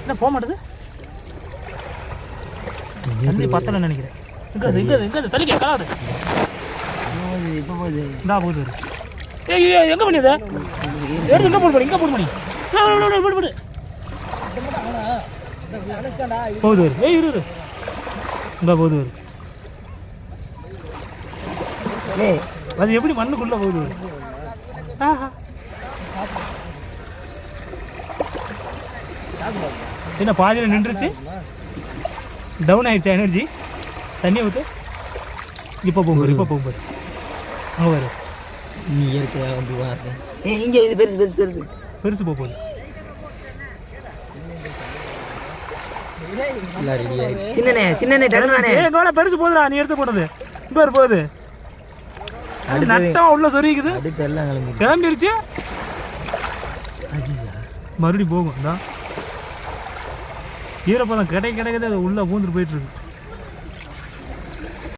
என்ன போக மாட்டேது தண்ணி பத்தலைன்னு நினைக்கிறேன். எங்கே தள்ளிக்க கலாடு இப்போ போகுது இந்தா போகுது. ஏய் எங்கே பண்ணியது எடுத்து இங்கே போடு இங்கே போடு மணி போடு போகுது வரு. ஏய் இரு இந்தா போகுது வரு. அது எப்படி மண்ணுக்குள்ளே போகுது வரு. ஆஹா என்ன பாதியில் நின்றுச்சு, டவுன் ஆயிடுச்சா எனர்ஜி. தண்ணி ஊற்று. இப்போ போகும்போது அங்கே வரும். நீ இயற்கையாக வந்து இங்கே இது பெருசு பெருசு பெருசு பெருசு போகுது. சின்ன பெருசு போதுடா நீ எடுத்து போனது. இங்கே வரும் போகுது. நட்டம் உள்ள சொருகிக்குது. கிளம்பிருச்சு. மறுபடியும் போகும். ஈரப்பதம் கிடைக்குது. அது உள்ள பூந்துட்டு போயிட்டு இருக்கு.